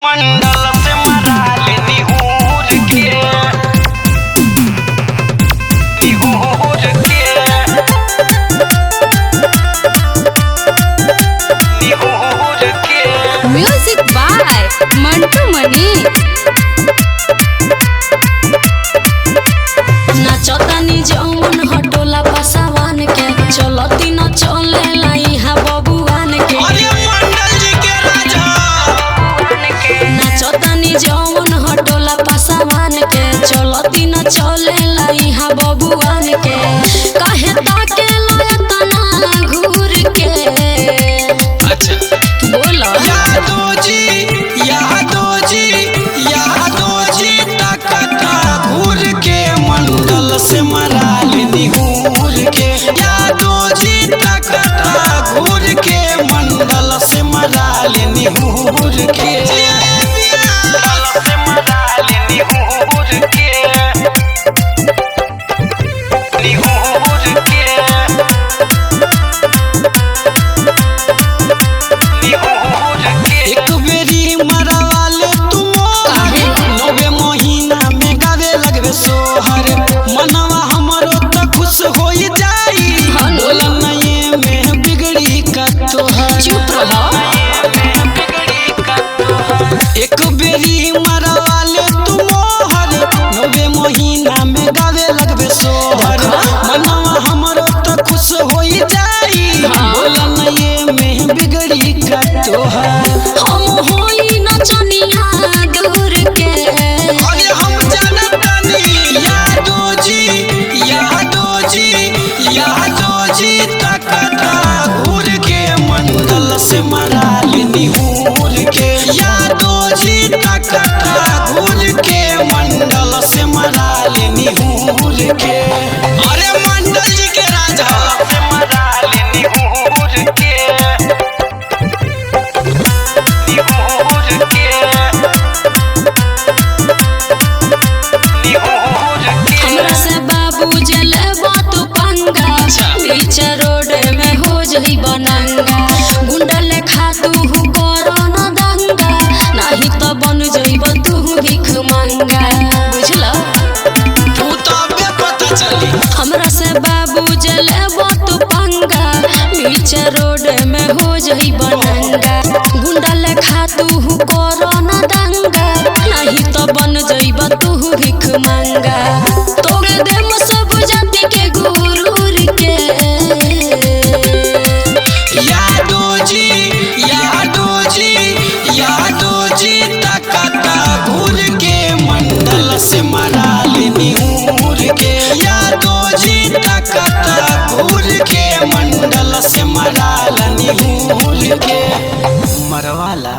मंडल से मराल निहूर के music by Mantu मनी। नाचतानी जौन हटोला पसावान के चलती न चले लाइहा बबुआन के। नाचतानी जौन हटोला पसावान के चलती न चले लाइहा बबुआन के। काहे ताके लयतना घूर के बोला तकता घूर के मंडल से मराल निहूर के यादो जी तकता घूर के मंडल से मराल निहूर के एक बेरी मरवाले तुम नवे महीना में गावे लगबे सोहर मनवा हमरो त खुश हो जाई बोल नये में बिगड़ी का तोहर। चुप रहो। एक बेरी मरवाले तुम नवे महीना में गावे लगबे सोहर मनवा हमरो त खुश हो जाई बोल नये में बिगड़ी का तोहर। हम होई नचनिया दूर के अरे हम जानतानी यादो जी तकता घूर के मंडल से मराल निहूर के यादो जी तकता घूर के मंडल से मराल निहूर के। अरे मंडल जी के राजा से मराल निहूर के हमरा से बाबू जलबो तू पंगा बीच रोड में हो जही बनंगा गुंडा लेखा तू करो न दंगा नहीं तो बन जइब तू भीख मांगा बुझला। तू तो बे पता चली हमरा से बाबू जलबो तू पंगा बीच रोड में हो जही बनंगा गुंडा लेखा तू करो न दंगा नहीं तो बन जइब तू भीख मांगा। तोरे देम सब जाति के गुरूर के यादो जी तकता घूर के मंडल से मराल निहूर के यादो जी तकता घूर के मंडल से मराल निहूर के मरवाला।